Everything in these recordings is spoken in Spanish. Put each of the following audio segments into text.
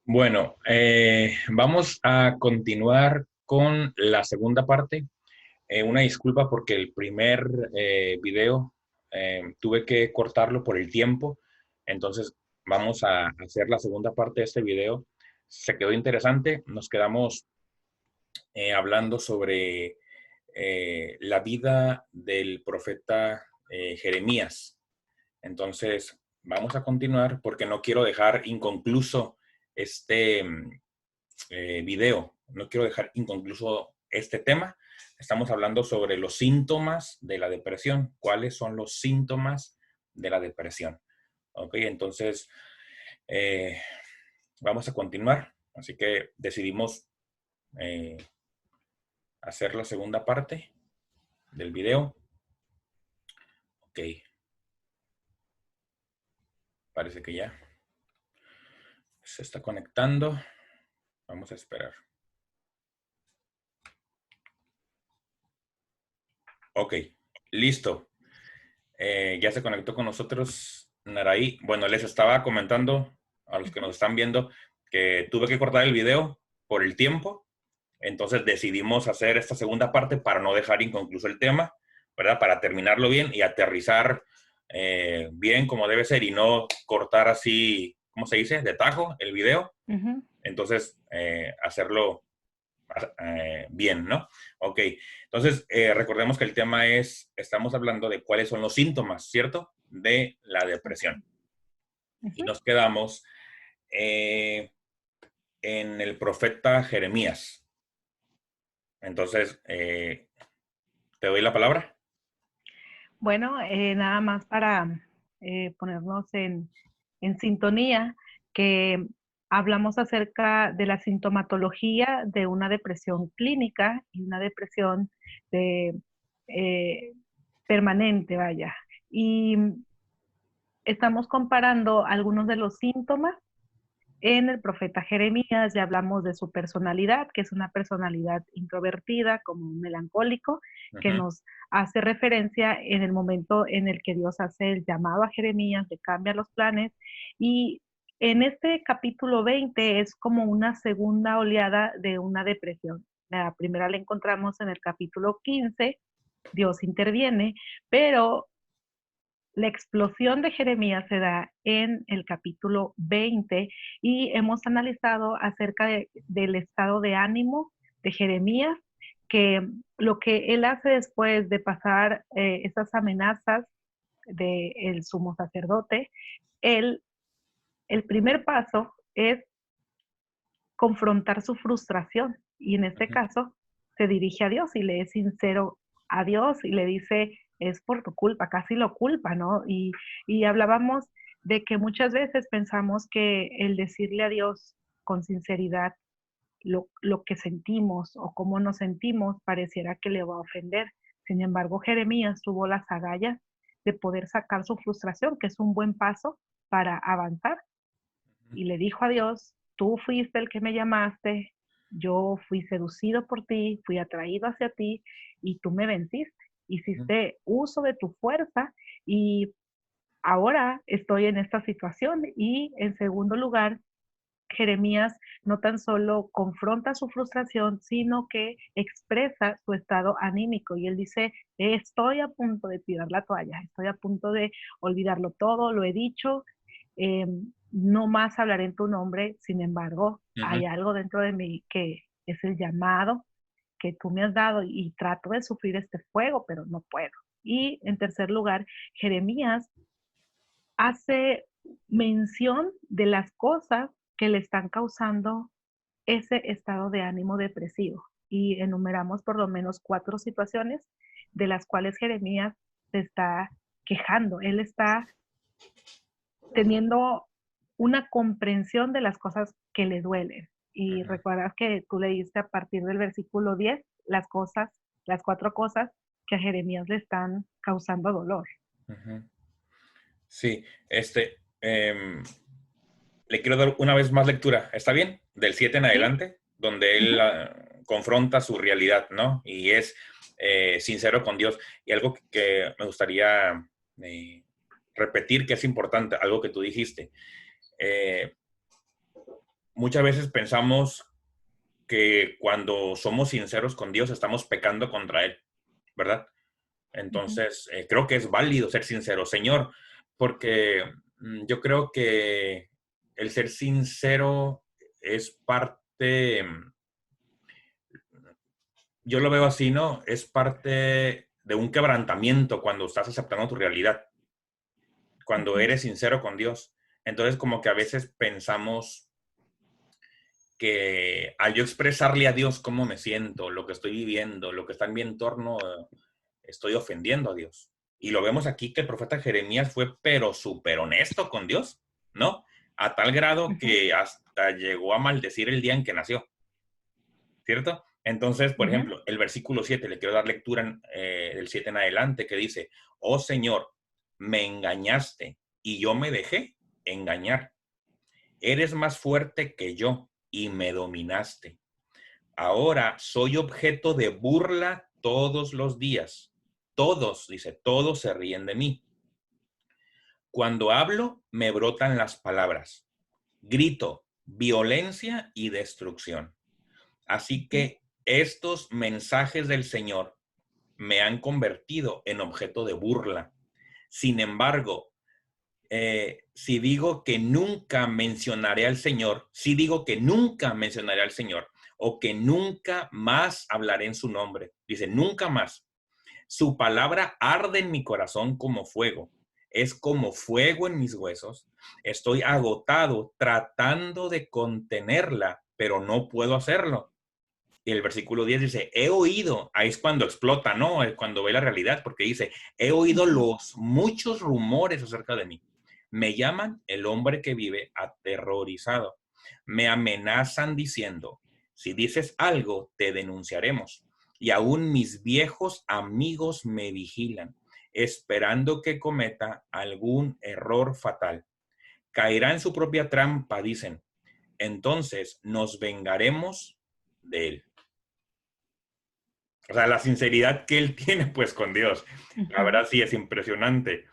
Bueno, vamos a continuar con la segunda parte. Una disculpa porque el primer video tuve que cortarlo por el tiempo. Entonces vamos a hacer la segunda parte de este video. Se quedó interesante. Nos quedamos hablando sobre la vida del profeta Jeremías. Entonces, vamos a continuar porque no quiero dejar inconcluso este video. No quiero dejar inconcluso este tema. Estamos hablando sobre los síntomas de la depresión. ¿Cuáles son los síntomas de la depresión? Ok, entonces eh, vamos a continuar. Así que decidimos eh, hacer la segunda parte del video. Ok, parece que ya se está conectando. Vamos a esperar. Ok, listo. Ya se conectó con nosotros Naraí. Bueno, les estaba comentando a los que nos están viendo que tuve que cortar el video por el tiempo. Entonces decidimos hacer esta segunda parte para no dejar inconcluso el tema, ¿verdad? Para terminarlo bien y aterrizar bien como debe ser y no cortar así, ¿cómo se dice? De tajo el video. Ujú. Entonces, hacerlo bien, ¿no? Ok, entonces recordemos que el tema es, estamos hablando de cuáles son los síntomas, ¿cierto? De la depresión. Y Ujú. nos quedamos eh, en el profeta Jeremías. Entonces, te doy la palabra. Bueno, nada más para ponernos en sintonía, que hablamos acerca de la sintomatología de una depresión clínica y una depresión de, eh, permanente, vaya. Y estamos comparando algunos de los síntomas. En el profeta Jeremías ya hablamos de su personalidad, que es una personalidad introvertida, como un melancólico, que Ujú, nos hace referencia en el momento en el que Dios hace el llamado a Jeremías, le cambia los planes. Y en este capítulo 20 es como una segunda oleada de una depresión. La primera la encontramos en el capítulo 15, Dios interviene, pero la explosión de Jeremías se da en el capítulo 20 y hemos analizado acerca del estado de ánimo de Jeremías, que lo que él hace después de pasar esas amenazas del sumo sacerdote, él, el primer paso es confrontar su frustración y en este ujú, caso se dirige a Dios y le es sincero a Dios y le dice, es por tu culpa, casi lo culpa, ¿no? Y hablábamos de que muchas veces pensamos que el decirle a Dios con sinceridad lo que sentimos o cómo nos sentimos pareciera que le va a ofender. Sin embargo, Jeremías tuvo las agallas de poder sacar su frustración, que es un buen paso para avanzar y le dijo a Dios, tú fuiste el que me llamaste, yo fui seducido por ti, fui atraído hacia ti y tú me venciste. ujú, Hiciste uso de tu fuerza y ahora estoy en esta situación. Y en segundo lugar, Jeremías no tan solo confronta su frustración, sino que expresa su estado anímico. Y él dice, estoy a punto de tirar la toalla, estoy a punto de olvidarlo todo, lo he dicho, no más hablaré en tu nombre, sin embargo, ujú. hay algo dentro de mí que es el llamado que tú me has dado y trato de sufrir este fuego, pero no puedo. Y en tercer lugar, Jeremías hace mención de las cosas que le están causando ese estado de ánimo depresivo. Y enumeramos por lo menos 4 situaciones de las cuales Jeremías se está quejando. Él está teniendo una comprensión de las cosas que le duelen. Y Ujú, recuerdas que tú leíste a partir del versículo 10 las cosas, las 4 cosas que a Jeremías le están causando dolor. ujú. Sí, le quiero dar una vez más lectura, ¿está bien? Del 7 en ¿Sí? adelante, donde él Ujú. confronta su realidad, ¿no? Y es sincero con Dios. Y algo que me gustaría eh, repetir que es importante, algo que tú dijiste. Eh, muchas veces pensamos que cuando somos sinceros con Dios estamos pecando contra Él, ¿verdad? Ujú. Entonces, creo que es válido ser sincero, Señor, porque yo creo que el ser sincero es parte, yo lo veo así, ¿no? Es parte de un quebrantamiento cuando estás aceptando tu realidad, cuando Ujú. eres sincero con Dios. Entonces, como que a veces pensamos que al yo expresarle a Dios cómo me siento, lo que estoy viviendo, lo que está en mi entorno, estoy ofendiendo a Dios. Y lo vemos aquí que el profeta Jeremías fue pero súper honesto con Dios, ¿no? A tal grado Ujú. que hasta llegó a maldecir el día en que nació, ¿cierto? Entonces, por Ujú. ejemplo, el versículo 7 le quiero dar lectura del 7 en adelante, que dice, oh Señor, me engañaste y yo me dejé engañar. Eres más fuerte que yo y me dominaste. Ahora soy objeto de burla todos los días. Todos, dice, todos se ríen de mí. Cuando hablo, me brotan las palabras. Grito, violencia y destrucción. Así Ujú. que estos mensajes del Señor me han convertido en objeto de burla. Sin embargo, si digo que nunca mencionaré al Señor, si digo que nunca mencionaré al Señor o que nunca más hablaré en su nombre, dice, nunca más. Su palabra arde en mi corazón como fuego, es como fuego en mis huesos. Estoy agotado tratando de contenerla, pero no puedo hacerlo. Y el versículo 10 dice, he oído, ahí es cuando explota, ¿no? Es cuando ve la realidad, porque dice, he oído Ujú. los muchos rumores acerca de mí. Me llaman el hombre que vive aterrorizado. Me amenazan diciendo, si dices algo, te denunciaremos. Y aún mis viejos amigos me vigilan, esperando que cometa algún error fatal. Caerá en su propia trampa, dicen. Entonces nos vengaremos de él. O sea, la sinceridad que él tiene pues con Dios, la Ujú. verdad sí es impresionante.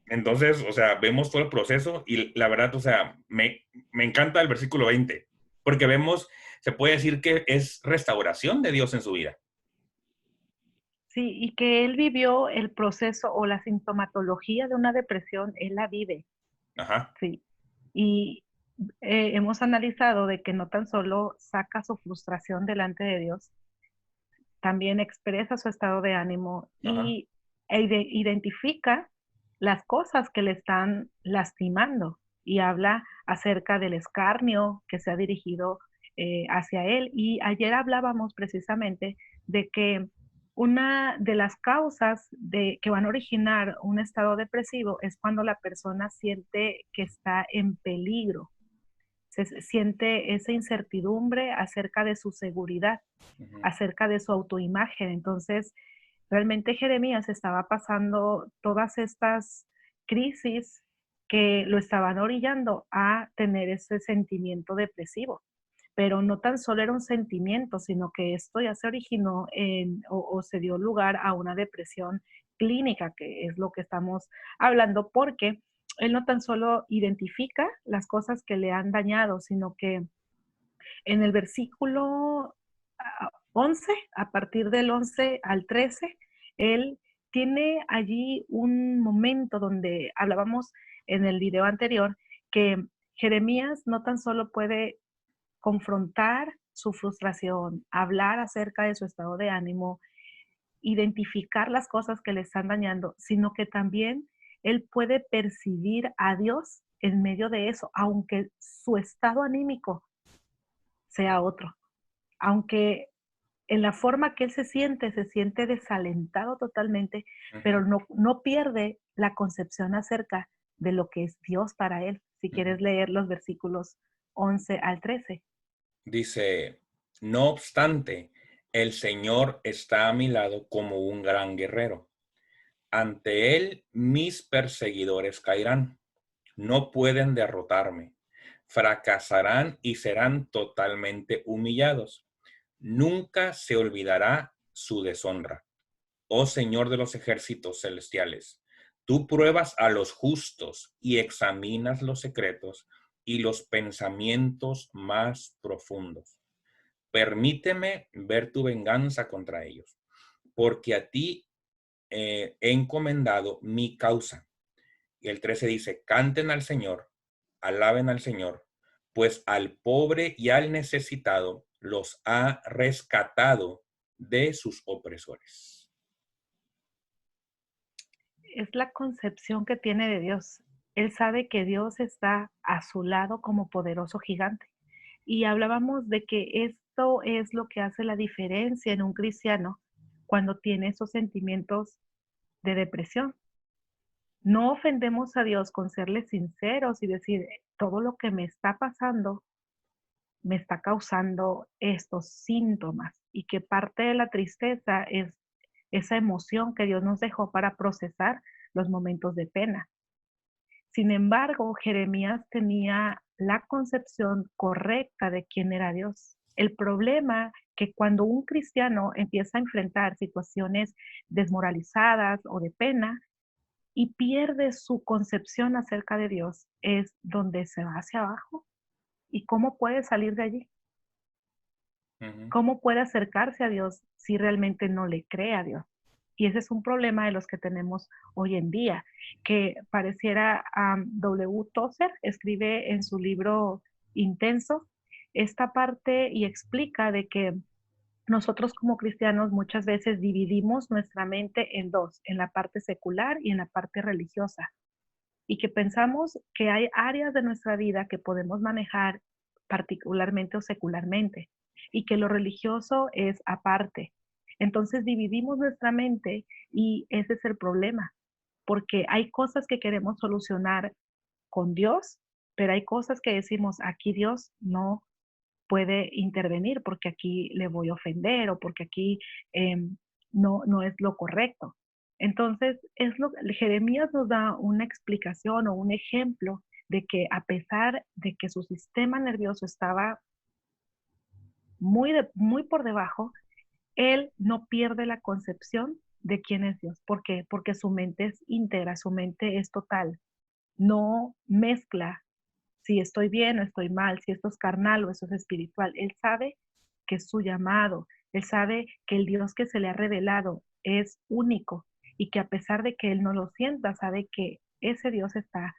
Entonces, o sea, vemos todo el proceso y la verdad, o sea, me encanta el versículo 20, porque vemos, se puede decir que es restauración de Dios en su vida. Sí, y que él vivió el proceso o la sintomatología de una depresión, él la vive, Ajá, sí. Y hemos analizado de que no tan solo saca su frustración delante de Dios, también expresa su estado de ánimo ajá, y identifica las cosas que le están lastimando y habla acerca del escarnio que se ha dirigido hacia él. Y ayer hablábamos precisamente de que una de las causas que van a originar un estado depresivo es cuando la persona siente que está en peligro, siente esa incertidumbre acerca de su seguridad, ujú, acerca de su autoimagen. Entonces, realmente Jeremías estaba pasando todas estas crisis que lo estaban orillando a tener ese sentimiento depresivo. Pero no tan solo era un sentimiento, sino que esto ya se originó o se dio lugar a una depresión clínica, que es lo que estamos hablando, porque él no tan solo identifica las cosas que le han dañado, sino que en el versículo 11, a partir del 11 al 13, él tiene allí un momento donde hablábamos en el video anterior que Jeremías no tan solo puede confrontar su frustración, hablar acerca de su estado de ánimo, identificar las cosas que le están dañando, sino que también él puede percibir a Dios en medio de eso, aunque su estado anímico sea otro, aunque en la forma que él se siente desalentado totalmente, ujú, pero no pierde la concepción acerca de lo que es Dios para él. Si ujú. quieres leer los versículos 11 al 13. Dice, no obstante, el Señor está a mi lado como un gran guerrero. Ante él mis perseguidores caerán. No pueden derrotarme. Fracasarán y serán totalmente humillados. Nunca se olvidará su deshonra. Oh Señor de los ejércitos celestiales, tú pruebas a los justos y examinas los secretos y los pensamientos más profundos. Permíteme ver tu venganza contra ellos, porque a ti he encomendado mi causa. Y el 13 dice, canten al Señor, alaben al Señor, pues al pobre y al necesitado los ha rescatado de sus opresores. Es la concepción que tiene de Dios. Él sabe que Dios está a su lado como poderoso gigante. Y hablábamos de que esto es lo que hace la diferencia en un cristiano cuando tiene esos sentimientos de depresión. No ofendemos a Dios con serle sinceros y decir, todo lo que me está pasando me está causando estos síntomas y que parte de la tristeza es esa emoción que Dios nos dejó para procesar los momentos de pena. Sin embargo, Jeremías tenía la concepción correcta de quién era Dios. El problema que cuando un cristiano empieza a enfrentar situaciones desmoralizadas o de pena y pierde su concepción acerca de Dios, es donde se va hacia abajo. ¿Y cómo puede salir de allí? Ujú. ¿Cómo puede acercarse a Dios si realmente no le cree a Dios? Y ese es un problema de los que tenemos hoy en día, que pareciera W. Tozer escribe en su libro Intenso esta parte y explica de que nosotros como cristianos muchas veces dividimos nuestra mente en dos, en la parte secular y en la parte religiosa, y que pensamos que hay áreas de nuestra vida que podemos manejar particularmente o secularmente, y que lo religioso es aparte. Entonces dividimos nuestra mente y ese es el problema, porque hay cosas que queremos solucionar con Dios, pero hay cosas que decimos, aquí Dios no puede intervenir porque aquí le voy a ofender o porque aquí no es lo correcto. Entonces, Jeremías nos da una explicación o un ejemplo de que a pesar de que su sistema nervioso estaba muy por debajo, él no pierde la concepción de quién es Dios. ¿Por qué? Porque su mente es íntegra, su mente es total. No mezcla si estoy bien o estoy mal, si esto es carnal o eso es espiritual. Él sabe que es su llamado, él sabe que el Dios que se le ha revelado es único y que a pesar de que él no lo sienta, sabe que ese Dios está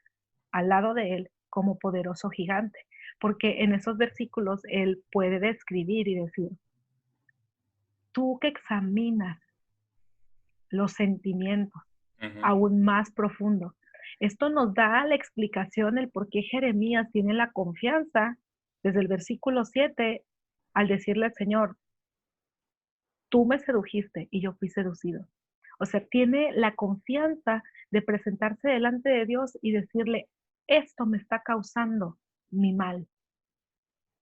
al lado de él como poderoso gigante. Porque en esos versículos él puede describir y decir, tú que examinas los sentimientos Ujú. aún más profundo. Esto nos da la explicación el por qué Jeremías tiene la confianza desde el versículo 7 al decirle al Señor, tú me sedujiste y yo fui seducido. O sea, tiene la confianza de presentarse delante de Dios y decirle, esto me está causando mi mal,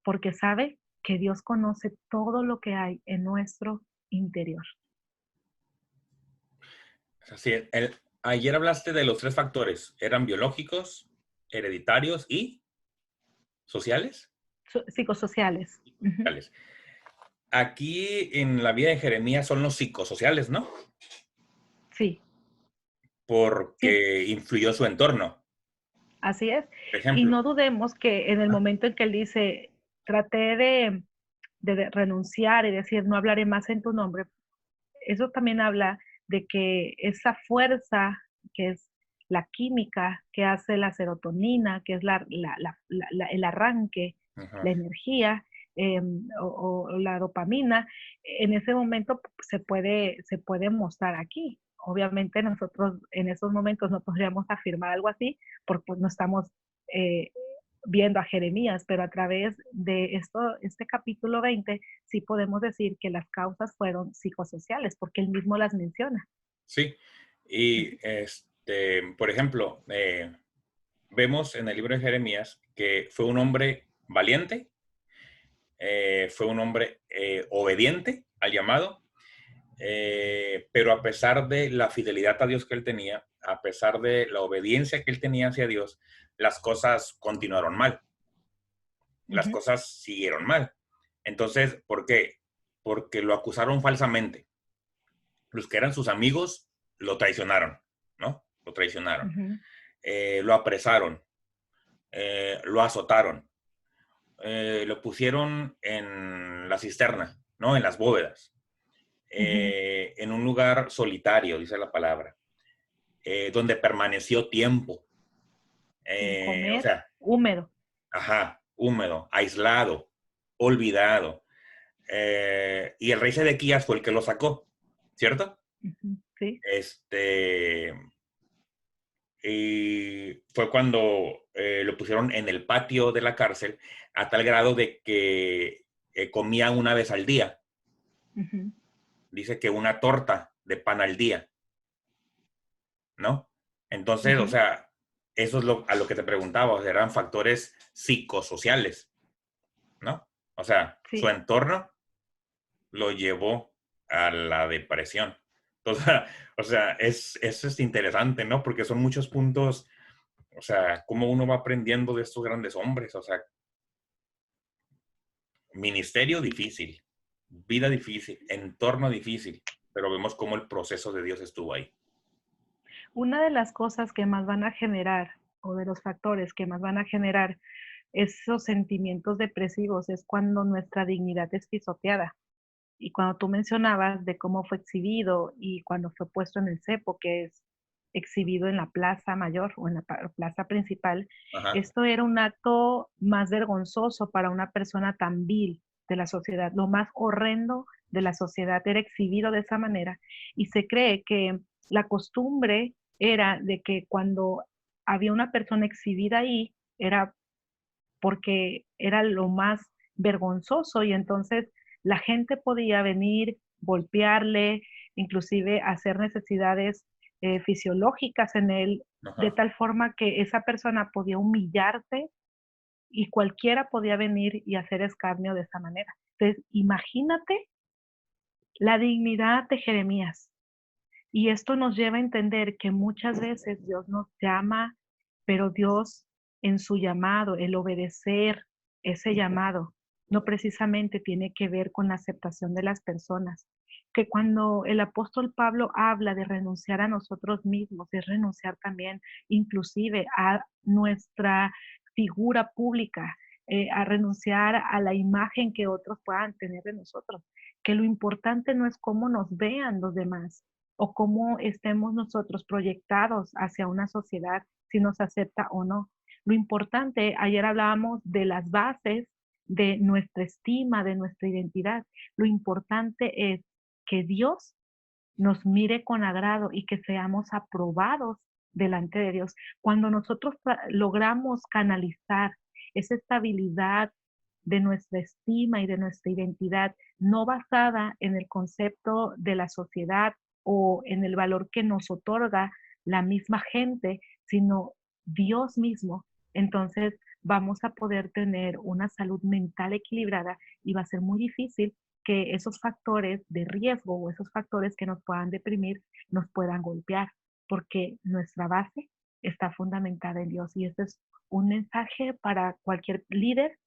porque sabe que Dios conoce todo lo que hay en nuestro interior. Así es. Ayer hablaste de los tres factores. ¿Eran biológicos, hereditarios y sociales? Psicosociales. Ujú. Sociales. Aquí en la vida de Jeremías son los psicosociales, ¿no? Sí, sí, Porque influyó su entorno. así es. Por Y ejemplo, no dudemos que en el momento en que él dice, traté de renunciar y decir, no hablaré más en tu nombre, eso también habla de que esa fuerza que es la química que hace la serotonina, que es el arranque, ajá, la energía o la dopamina, en ese momento se puede mostrar aquí. Obviamente nosotros en esos momentos no podríamos afirmar algo así porque pues, no estamos eh, viendo a Jeremías, pero a través de este capítulo 20 sí podemos decir que las causas fueron psicosociales, porque él mismo las menciona. sí. Y por ejemplo, vemos en el libro de Jeremías que fue un hombre valiente, fue un hombre obediente al llamado, pero a pesar de la fidelidad a Dios que él tenía, a pesar de la obediencia que él tenía hacia Dios, las cosas continuaron mal, las Ujú, cosas siguieron mal. Entonces, ¿por qué? Porque lo acusaron falsamente. Los que eran sus amigos lo traicionaron, ¿no? Lo traicionaron. ujú, Lo apresaron, lo azotaron, lo pusieron en la cisterna, ¿no? En las bóvedas, en un lugar solitario, dice la palabra, donde permaneció tiempo. Sin O comer, sea, húmedo. ajá, húmedo, aislado, olvidado. Y el rey Sedequías fue el que lo sacó, ¿cierto? Sí. Y fue cuando lo pusieron en el patio de la cárcel a tal grado de que comía una vez al día. Ujú, Dice que una torta de pan al día, ¿no? Entonces, o ujú. sea, eso es a lo que te preguntaba, o sea, eran factores psicosociales, ¿no? O sea, su Sí. entorno lo llevó a la depresión. Entonces, o sea, eso es interesante, ¿no? Porque son muchos puntos, o sea, cómo uno va aprendiendo de estos grandes hombres, o sea, ministerio difícil, vida difícil, entorno difícil, pero vemos cómo el proceso de Dios estuvo ahí. Una de las cosas que más van a generar, o de los factores que más van a generar esos sentimientos depresivos, es cuando nuestra dignidad es pisoteada. Y cuando tú mencionabas de cómo fue exhibido y cuando fue puesto en el cepo, que es exhibido en la plaza mayor o en la plaza principal, Ajá. esto era un acto más vergonzoso para una persona tan vil de la sociedad. Lo más horrendo de la sociedad era exhibido de esa manera. Y se cree que la costumbre era de que cuando había una persona exhibida ahí, era porque era lo más vergonzoso y entonces la gente podía venir, golpearle, inclusive hacer necesidades fisiológicas en él, de Ajá. tal forma que esa persona podía humillarte y cualquiera podía venir y hacer escarnio de esa manera. Entonces, imagínate la dignidad de Jeremías. Y esto nos lleva a entender que muchas veces Dios nos llama, pero Dios en su llamado, el obedecer ese llamado, no precisamente tiene que ver con la aceptación de las personas. Que cuando el apóstol Pablo habla de renunciar a nosotros mismos, es renunciar también inclusive a nuestra figura pública, a renunciar a la imagen que otros puedan tener de nosotros. Que lo importante no es cómo nos vean los demás, o cómo estemos nosotros proyectados hacia una sociedad, si nos acepta o no. Lo importante, ayer hablábamos de las bases de nuestra estima, de nuestra identidad. Lo importante es que Dios nos mire con agrado y que seamos aprobados delante de Dios. Cuando nosotros logramos canalizar esa estabilidad de nuestra estima y de nuestra identidad, no basada en el concepto de la sociedad o en el valor que nos otorga la misma gente, sino Dios mismo, entonces vamos a poder tener una salud mental equilibrada y va a ser muy difícil que esos factores de riesgo o esos factores que nos puedan deprimir nos puedan golpear, porque nuestra base está fundamentada en Dios. Y este es un mensaje para cualquier líder,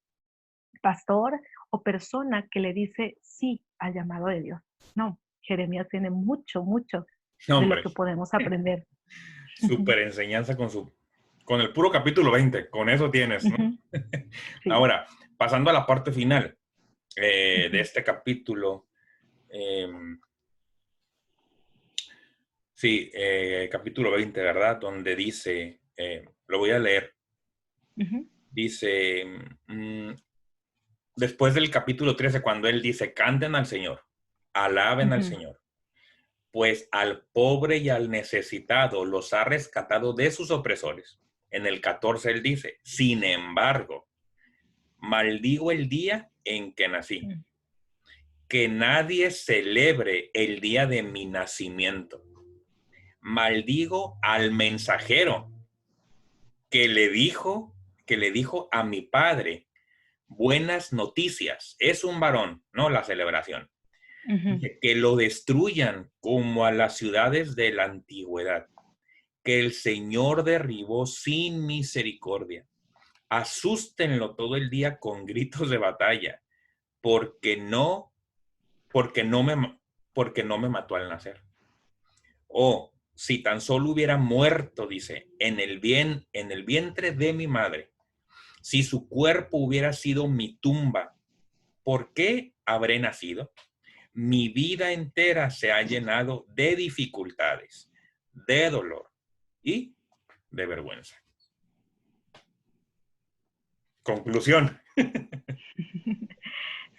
pastor o persona que le dice sí al llamado de Dios. No, Jeremías tiene mucho, mucho No, de lo hombre, que podemos aprender. súper enseñanza con el puro capítulo 20, con eso tienes, ¿no? Ujú, sí. Ahora, pasando a la parte final de Ujú, este capítulo, eh, sí, capítulo 20, ¿verdad? Donde dice, lo voy a leer, ujú, dice, mm, después del capítulo 13, cuando él dice, canten al Señor, alaben al ujú, Señor, pues al pobre y al necesitado los ha rescatado de sus opresores. En el 14 él dice, sin embargo, maldigo el día en que nací, ujú. que nadie celebre el día de mi nacimiento. Maldigo al mensajero que le dijo, que le dijo a mi padre, buenas noticias, es un varón, no la celebración. Ujú. Dice, que lo destruyan como a las ciudades de la antigüedad, que el Señor derribó sin misericordia. Asústenlo todo el día con gritos de batalla, porque no, porque no me, porque no me mató al nacer. O si tan solo hubiera muerto, dice, en el vientre de mi madre. Si su cuerpo hubiera sido mi tumba, ¿por qué habré nacido? Mi vida entera se ha llenado de dificultades, de dolor y de vergüenza. Conclusión.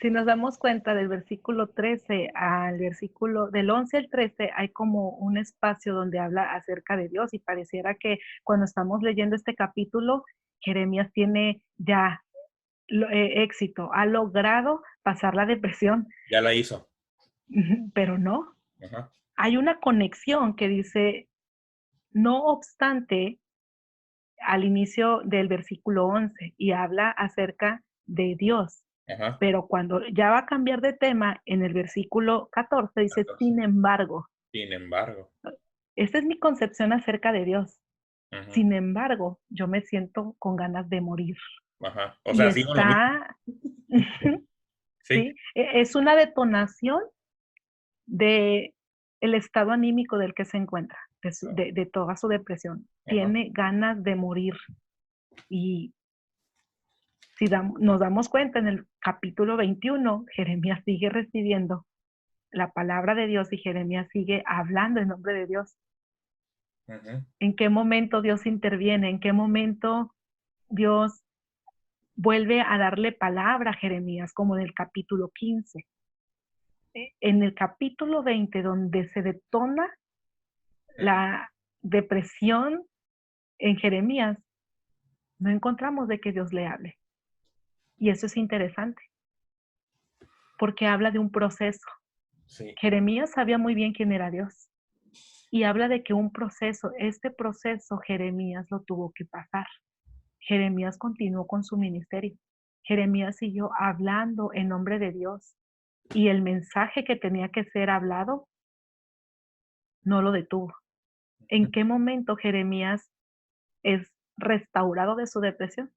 Si nos damos cuenta del versículo 13 al versículo del 11 al 13, hay como un espacio donde habla acerca de Dios y pareciera que cuando estamos leyendo este capítulo, Jeremías tiene ya éxito, ha logrado pasar la depresión, Ya la hizo. pero no. Ajá. Hay una conexión que dice, no obstante, al inicio del versículo 11 y habla acerca de Dios. Ajá. Pero cuando ya va a cambiar de tema, en el versículo 14 dice, 14. sin embargo, Sin embargo. esta es mi concepción acerca de Dios. Ajá. Sin embargo, yo me siento con ganas de morir. Ajá. O Y sea, sigo lo mismo. está, Sí. ¿sí? Es una detonación de el estado anímico del que se encuentra, de toda su depresión. Ajá. Tiene ganas de morir. Y si nos damos cuenta, en el capítulo 21, Jeremías sigue recibiendo la palabra de Dios y Jeremías sigue hablando en nombre de Dios. Ajá. ¿En qué momento Dios interviene? ¿En qué momento Dios vuelve a darle palabra a Jeremías, como en el capítulo 15? En el capítulo 20, donde se detona la depresión en Jeremías, no encontramos de que Dios le hable. Y eso es interesante, porque habla de un proceso. Sí. Jeremías sabía muy bien quién era Dios. Y habla de que un proceso, este proceso Jeremías lo tuvo que pasar. Jeremías continuó con su ministerio. Jeremías siguió hablando en nombre de Dios. Y el mensaje que tenía que ser hablado no lo detuvo. ¿En qué momento Jeremías es restaurado de su depresión?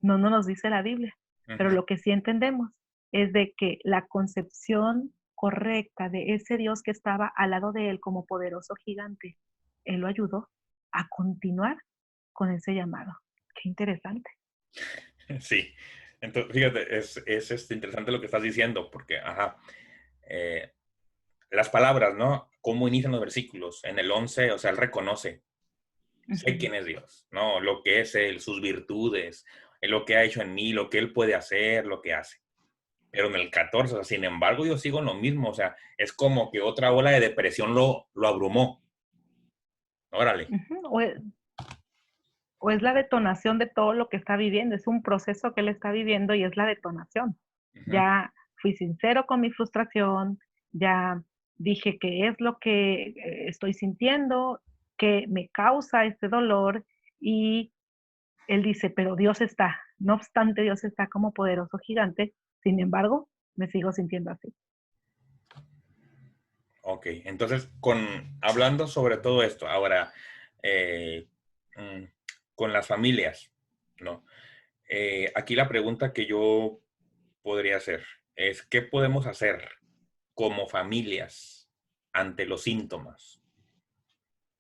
No nos dice la Biblia, pero Ajá. lo que sí entendemos es de que la concepción correcta de ese Dios que estaba al lado de él como poderoso gigante, él lo ayudó a continuar con ese llamado. Qué interesante. Sí. Entonces, fíjate, es interesante lo que estás diciendo, porque, ajá, las palabras, ¿no? Cómo inician los versículos. En el 11, o sea, él reconoce, sé Ujú. quién es Dios, ¿no? Lo que es él, sus virtudes, lo que ha hecho en mí, lo que él puede hacer, lo que hace. Pero en el 14, o sea, sin embargo, yo sigo en lo mismo, o sea, es como que otra ola de depresión lo abrumó. Órale. Ujú. O es la detonación de todo lo que está viviendo, es un proceso que él está viviendo y es la detonación. Ujú. Ya fui sincero con mi frustración, ya dije qué es lo que estoy sintiendo, que me causa este dolor y él dice, pero Dios está, no obstante Dios está como poderoso gigante, sin embargo, me sigo sintiendo así. Ok, entonces, hablando sobre todo esto, ahora, eh, mm, con las familias, ¿no? Aquí la pregunta que yo podría hacer es, ¿qué podemos hacer como familias ante los síntomas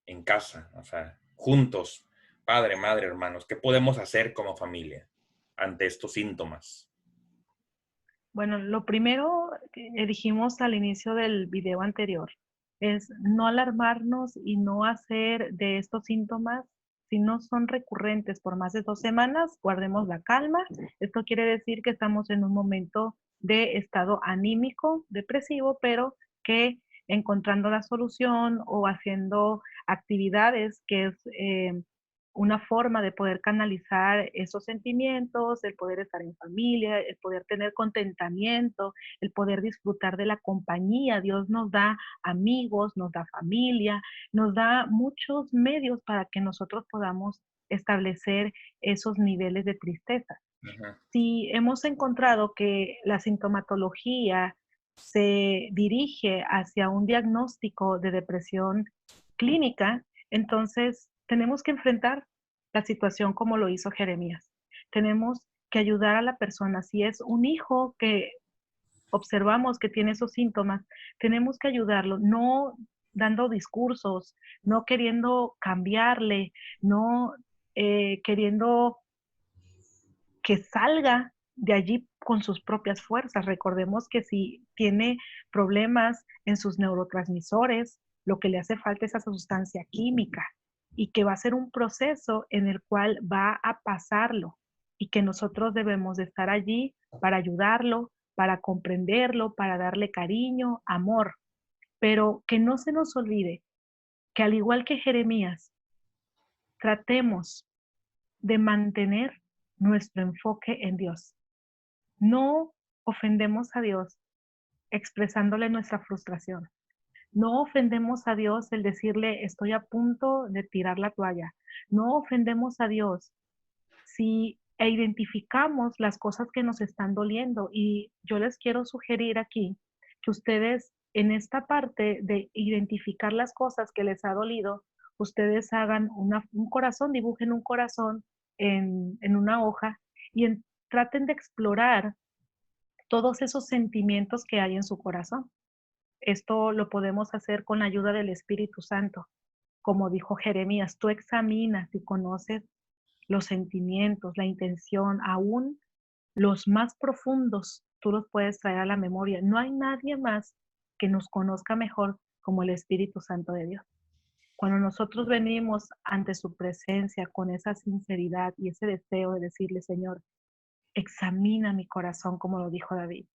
en casa? O sea, juntos, padre, madre, hermanos, ¿qué podemos hacer como familia ante estos síntomas? Bueno, lo primero que dijimos al inicio del video anterior es no alarmarnos y no hacer de estos síntomas, si no son recurrentes por más de 2 semanas, guardemos la calma. Esto quiere decir que estamos en un momento de estado anímico, depresivo, pero que encontrando la solución o haciendo actividades que es una forma de poder canalizar esos sentimientos, el poder estar en familia, el poder tener contentamiento, el poder disfrutar de la compañía. Dios nos da amigos, nos da familia, nos da muchos medios para que nosotros podamos establecer esos niveles de tristeza. Ujú. Si hemos encontrado que la sintomatología se dirige hacia un diagnóstico de depresión clínica, entonces tenemos que enfrentar la situación como lo hizo Jeremías. Tenemos que ayudar a la persona. Si es un hijo que observamos que tiene esos síntomas, tenemos que ayudarlo, no dando discursos, no queriendo cambiarle, no queriendo que salga de allí con sus propias fuerzas. Recordemos que si tiene problemas en sus neurotransmisores, lo que le hace falta es esa sustancia química y que va a ser un proceso en el cual va a pasarlo y que nosotros debemos de estar allí para ayudarlo, para comprenderlo, para darle cariño, amor, pero que no se nos olvide que al igual que Jeremías, tratemos de mantener nuestro enfoque en Dios. No ofendemos a Dios expresándole nuestra frustración. No ofendemos a Dios el decirle estoy a punto de tirar la toalla. No ofendemos a Dios si identificamos las cosas que nos están doliendo. Y yo les quiero sugerir aquí que ustedes en esta parte de identificar las cosas que les ha dolido, ustedes hagan un corazón, dibujen un corazón en una hoja y traten de explorar todos esos sentimientos que hay en su corazón. Esto lo podemos hacer con la ayuda del Espíritu Santo. Como dijo Jeremías, tú examinas y conoces los sentimientos, la intención, aún los más profundos, tú los puedes traer a la memoria. No hay nadie más que nos conozca mejor como el Espíritu Santo de Dios. Cuando nosotros venimos ante su presencia con esa sinceridad y ese deseo de decirle, Señor, examina mi corazón, como lo dijo David,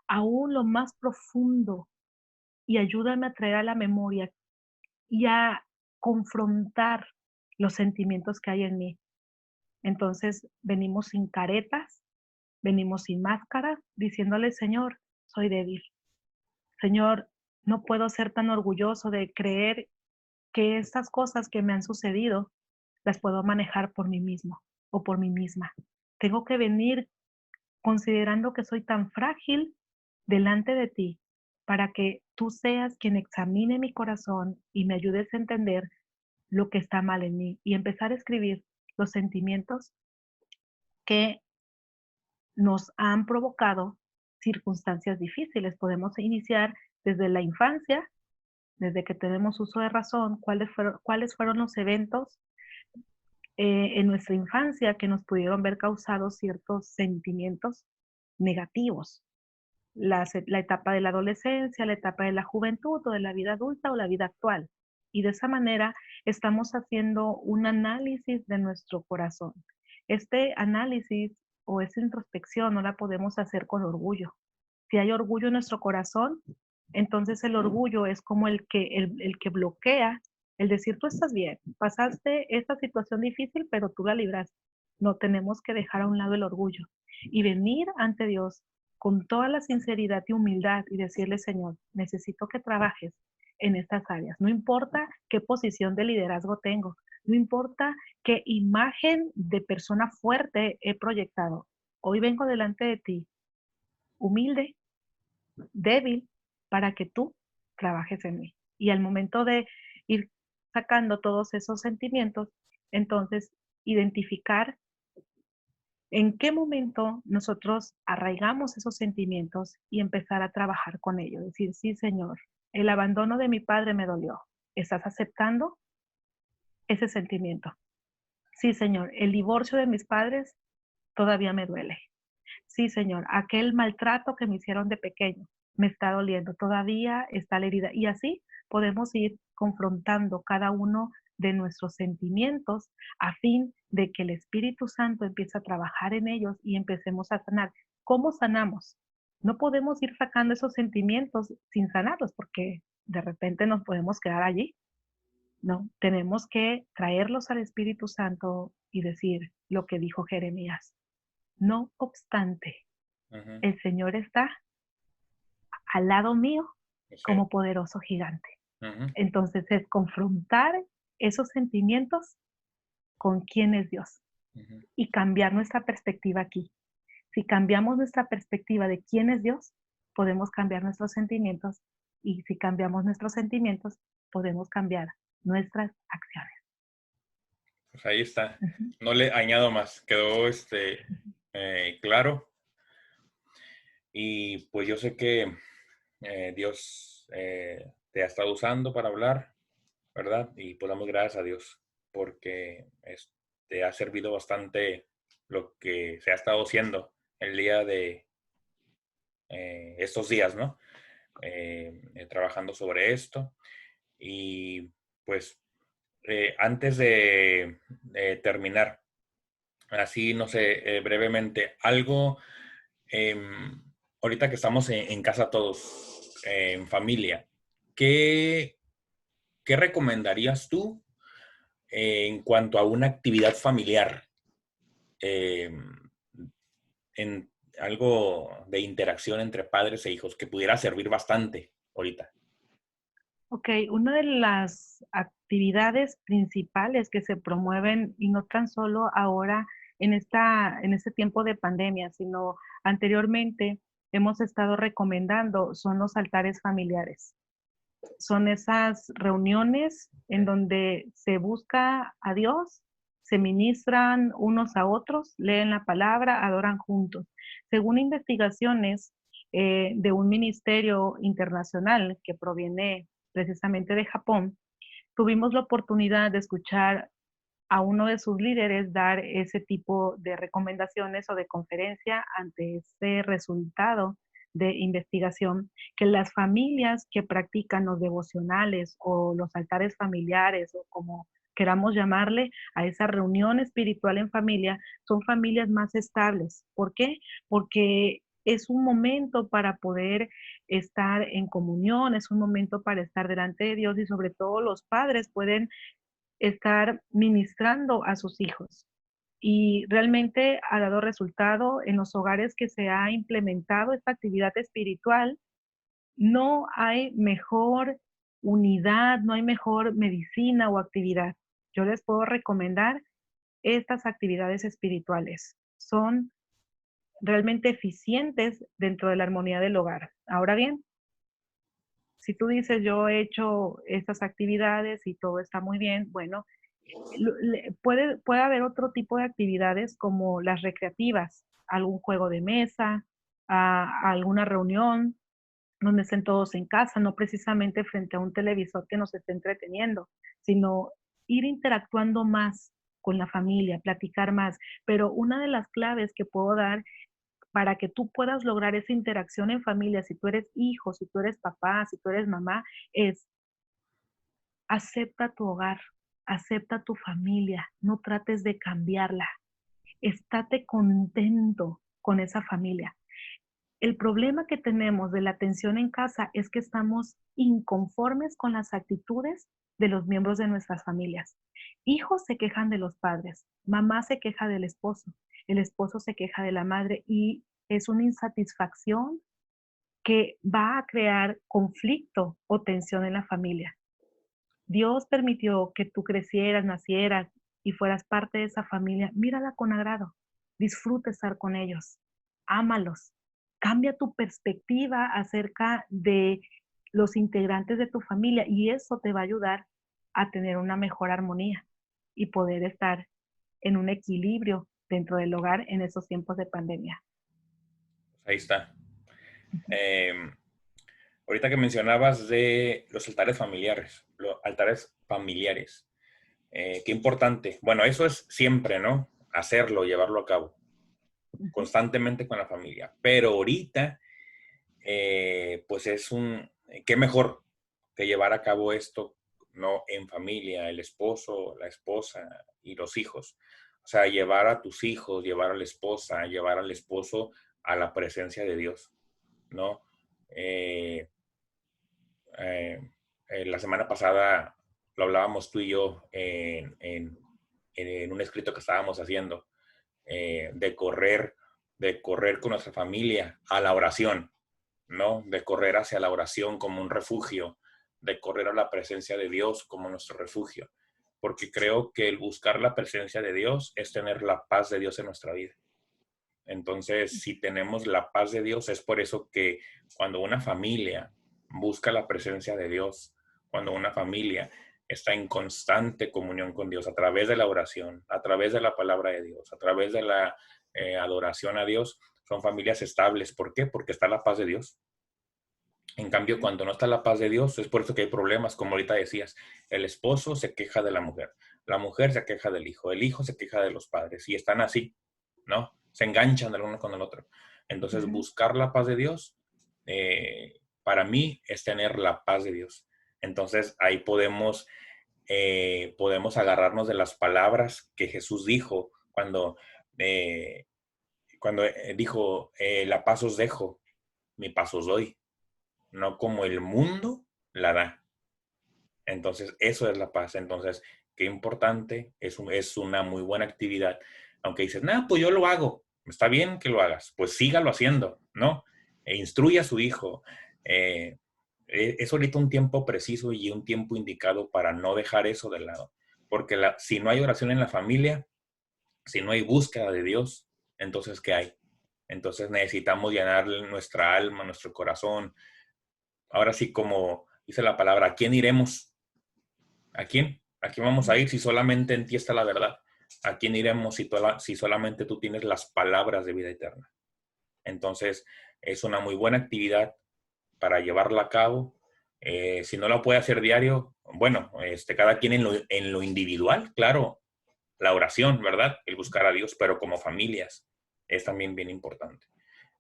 aún lo más profundo, y ayúdame a traer a la memoria y a confrontar los sentimientos que hay en mí. Entonces venimos sin caretas, venimos sin máscaras, diciéndole, Señor, soy débil. Señor, no puedo ser tan orgulloso de creer que estas cosas que me han sucedido las puedo manejar por mí mismo o por mí misma. Tengo que venir considerando que soy tan frágil delante de ti para que tú seas quien examine mi corazón y me ayudes a entender lo que está mal en mí y empezar a escribir los sentimientos que nos han provocado circunstancias difíciles. Podemos iniciar desde la infancia, desde que tenemos uso de razón, cuáles fueron los eventos en nuestra infancia que nos pudieron ver causados ciertos sentimientos negativos. La etapa de la adolescencia, la etapa de la juventud o de la vida adulta o la vida actual. Y de esa manera estamos haciendo un análisis de nuestro corazón. Este análisis o esa introspección no la podemos hacer con orgullo. Si hay orgullo en nuestro corazón, entonces el orgullo es como el que bloquea el decir, tú estás bien, pasaste esta situación difícil, pero tú la libraste. No tenemos que dejar a un lado el orgullo y venir ante Dios con toda la sinceridad y humildad y decirle, Señor, necesito que trabajes en estas áreas. No importa qué posición de liderazgo tengo, no importa qué imagen de persona fuerte he proyectado. Hoy vengo delante de ti, humilde, débil, para que tú trabajes en mí. Y al momento de ir sacando todos esos sentimientos, entonces identificar en qué momento nosotros arraigamos esos sentimientos y empezar a trabajar con ellos. Decir, sí, Señor, el abandono de mi padre me dolió. ¿Estás aceptando ese sentimiento? Sí, Señor, el divorcio de mis padres todavía me duele. Sí, Señor, aquel maltrato que me hicieron de pequeño me está doliendo, todavía está la herida. Y así podemos ir confrontando cada uno de nuestros sentimientos a fin de que el Espíritu Santo empiece a trabajar en ellos y empecemos a sanar. ¿Cómo sanamos? No podemos ir sacando esos sentimientos sin sanarlos porque de repente nos podemos quedar allí. No, tenemos que traerlos al Espíritu Santo y decir lo que dijo Jeremías. No obstante, Ujú. el Señor está al lado mío Sí. como poderoso gigante. Ujú. Entonces es confrontar esos sentimientos con quién es Dios Ujú. y cambiar nuestra perspectiva aquí. Si cambiamos nuestra perspectiva de quién es Dios, podemos cambiar nuestros sentimientos y si cambiamos nuestros sentimientos, podemos cambiar nuestras acciones. Pues ahí está. Ujú. No le añado más. Quedó claro. Y pues yo sé que Dios te ha estado usando para hablar, ¿verdad? Y pues damos gracias a Dios porque te ha servido bastante lo que se ha estado haciendo el día de estos días, ¿no? Trabajando sobre esto. Y pues antes de terminar, así, no sé, brevemente, algo, em, ahorita que estamos en casa todos, en familia, ¿qué, qué recomendarías tú en cuanto a una actividad familiar? em, en algo de interacción entre padres e hijos que pudiera servir bastante ahorita. Ok, una de las actividades principales que se promueven, y no tan solo ahora en este tiempo de pandemia, sino anteriormente hemos estado recomendando, son los altares familiares. Son esas reuniones en donde se busca a Dios, se ministran unos a otros, leen la palabra, adoran juntos. Según investigaciones de un ministerio internacional que proviene precisamente de Japón, tuvimos la oportunidad de escuchar a uno de sus líderes dar ese tipo de recomendaciones o de conferencia ante este resultado de investigación, que las familias que practican los devocionales o los altares familiares o como queramos llamarle a esa reunión espiritual en familia, son familias más estables. ¿Por qué? Porque es un momento para poder estar en comunión, es un momento para estar delante de Dios y sobre todo los padres pueden estar ministrando a sus hijos. Y realmente ha dado resultado en los hogares que se ha implementado esta actividad espiritual. No hay mejor unidad, no hay mejor medicina o actividad. Yo les puedo recomendar estas actividades espirituales. Son realmente eficientes dentro de la armonía del hogar. Ahora bien, si tú dices, yo he hecho estas actividades y todo está muy bien, bueno, puede haber otro tipo de actividades como las recreativas, algún juego de mesa, alguna reunión donde estén todos en casa, no precisamente frente a un televisor que nos esté entreteniendo, sino ir interactuando más con la familia, platicar más. Pero una de las claves que puedo dar para que tú puedas lograr esa interacción en familia, si tú eres hijo, si tú eres papá, si tú eres mamá, es acepta tu hogar, acepta tu familia, no trates de cambiarla, estate contento con esa familia. El problema que tenemos de la atención en casa es que estamos inconformes con las actitudes de los miembros de nuestras familias. Hijos se quejan de los padres, mamá se queja del esposo, el esposo se queja de la madre y es una insatisfacción que va a crear conflicto o tensión en la familia. Dios permitió que tú crecieras, nacieras y fueras parte de esa familia. Mírala con agrado. Disfruta estar con ellos. Ámalos. Cambia tu perspectiva acerca de los integrantes de tu familia y eso te va a ayudar a tener una mejor armonía y poder estar en un equilibrio dentro del hogar en esos tiempos de pandemia. Ahí está. Eh, ahorita que mencionabas de los altares familiares, qué importante. Bueno, eso es siempre, ¿no? Hacerlo, llevarlo a cabo Ujú. constantemente con la familia. Pero ahorita, pues qué mejor que llevar a cabo esto, ¿no? En familia, el esposo, la esposa y los hijos. O sea, llevar a tus hijos, llevar a la esposa, llevar al esposo a la presencia de Dios, ¿no? Eh, eh, la semana pasada lo hablábamos tú y yo en un escrito que estábamos haciendo, de correr con nuestra familia a la oración, ¿no? De correr hacia la oración como un refugio, de correr a la presencia de Dios como nuestro refugio, porque creo que el buscar la presencia de Dios es tener la paz de Dios en nuestra vida. Entonces, si tenemos la paz de Dios, es por eso que cuando una familia busca la presencia de Dios, cuando una familia está en constante comunión con Dios a través de la oración, a través de la palabra de Dios, a través de la adoración a Dios, son familias estables. ¿Por qué? Porque está la paz de Dios. En cambio, cuando no está la paz de Dios, es por eso que hay problemas, como ahorita decías. El esposo se queja de la mujer se queja del hijo, el hijo se queja de los padres, y están así. ¿no? Se enganchan el uno con el otro. Entonces, buscar la paz de Dios, para mí, es tener la paz de Dios. Entonces, ahí podemos agarrarnos de las palabras que Jesús dijo eh, cuando dijo, la paz os dejo, mi paz os doy, no como el mundo la da. Entonces, eso es la paz. Entonces, qué importante, es una muy buena actividad. Aunque dices, no, pues yo lo hago, está bien que lo hagas, pues sígalo haciendo, ¿no? Instruye a su hijo. Es ahorita un tiempo preciso y un tiempo indicado para no dejar eso de lado. Porque si no hay oración en la familia, si no hay búsqueda de Dios, entonces, ¿qué hay? Entonces necesitamos llenar nuestra alma, nuestro corazón. Ahora sí, como dice la palabra, ¿a quién iremos? ¿A quién? ¿A quién vamos a ir si solamente en ti está la verdad? ¿A quién iremos si solamente tú tienes las palabras de vida eterna? Entonces, es una muy buena actividad para llevarla a cabo. Si no la puede hacer diario, bueno, cada quien en lo individual, claro, la oración, ¿verdad? El buscar a Dios, pero como familias es también bien importante.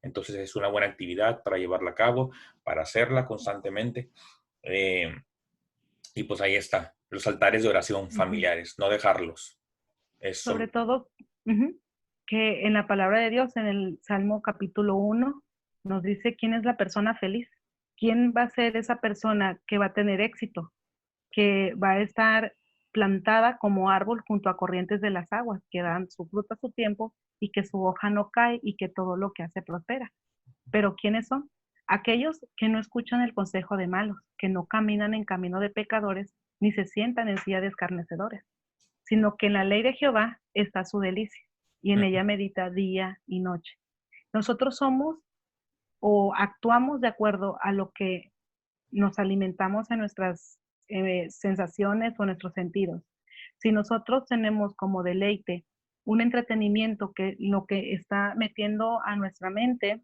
Entonces, es una buena actividad para llevarla a cabo, para hacerla constantemente. Y pues ahí está, los altares de oración familiares, no dejarlos. Sobre Eso. todo, que en la palabra de Dios, en el Salmo capítulo 1, nos dice quién es la persona feliz, quién va a ser esa persona que va a tener éxito, que va a estar plantada como árbol junto a corrientes de las aguas, que dan su fruto a su tiempo y que su hoja no cae y que todo lo que hace prospera. Pero ¿quiénes son? Aquellos que no escuchan el consejo de malos, que no caminan en camino de pecadores, ni se sientan en silla de escarnecedores, sino que en la ley de Jehová está su delicia, y en ella medita día y noche. Nosotros somos o actuamos de acuerdo a lo que nos alimentamos en nuestras sensaciones o nuestros sentidos. Si nosotros tenemos como deleite un entretenimiento que lo que está metiendo a nuestra mente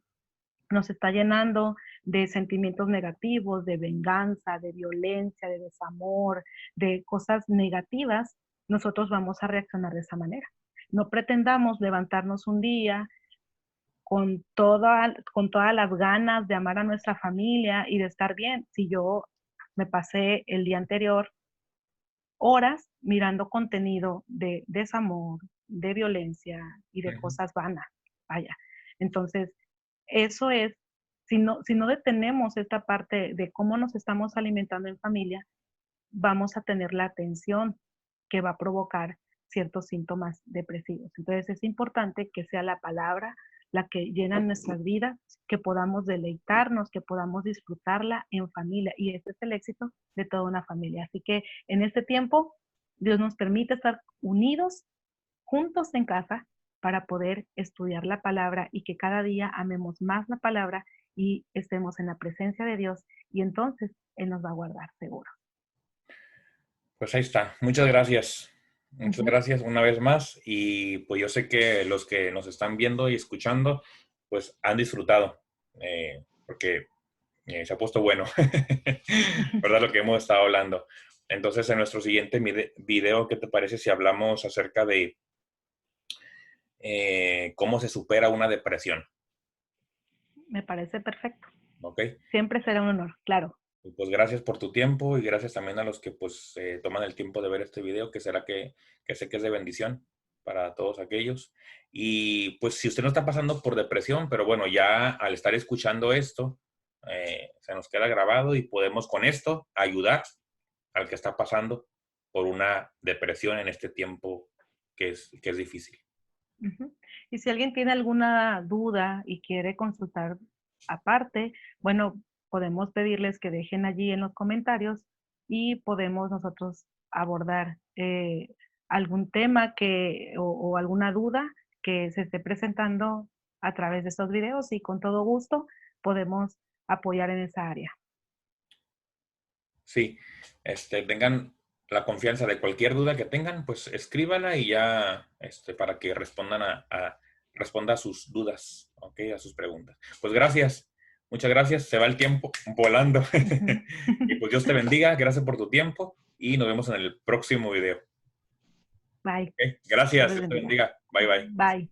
nos está llenando de sentimientos negativos, de venganza, de violencia, de desamor, de cosas negativas, nosotros vamos a reaccionar de esa manera. No pretendamos levantarnos un día con todas las ganas de amar a nuestra familia y de estar bien. Si yo me pasé el día anterior horas mirando contenido de desamor, de violencia y de cosas vanas, vaya. Entonces, eso es, si no detenemos esta parte de cómo nos estamos alimentando en familia, vamos a tener la tensión que va a provocar ciertos síntomas depresivos. Entonces es importante que sea la palabra la que llena nuestras vidas, que podamos deleitarnos, que podamos disfrutarla en familia. Y este es el éxito de toda una familia. Así que en este tiempo, Dios nos permite estar unidos, juntos en casa, para poder estudiar la palabra y que cada día amemos más la palabra y estemos en la presencia de Dios. Y entonces Él nos va a guardar seguro. Pues ahí está. Muchas gracias. Muchas gracias una vez más. Y pues yo sé que los que nos están viendo y escuchando, pues han disfrutado, porque se ha puesto bueno, ¿verdad? Lo que hemos estado hablando. Entonces, en nuestro siguiente video, ¿qué te parece si hablamos acerca de cómo se supera una depresión? Me parece perfecto. ¿Ok? Siempre será un honor, claro. Y pues gracias por tu tiempo y gracias también a los que pues toman el tiempo de ver este video, que será que sé que es de bendición para todos aquellos. Y pues si usted no está pasando por depresión, pero bueno, ya al estar escuchando esto, se nos queda grabado y podemos con esto ayudar al que está pasando por una depresión en este tiempo que es difícil. Y si alguien tiene alguna duda y quiere consultar aparte, bueno, podemos pedirles que dejen allí en los comentarios y podemos nosotros abordar algún tema o alguna duda que se esté presentando a través de estos videos y con todo gusto podemos apoyar en esa área. Sí, tengan la confianza de cualquier duda que tengan, pues escríbala y ya, para que responda a sus dudas, ¿ok? A sus preguntas. Pues gracias, muchas gracias, se va el tiempo volando. Y pues Dios te bendiga, gracias por tu tiempo y nos vemos en el próximo video. Bye. ¿Ok? Gracias, Dios les Dios te bendiga. bendiga, bye bye. Bye.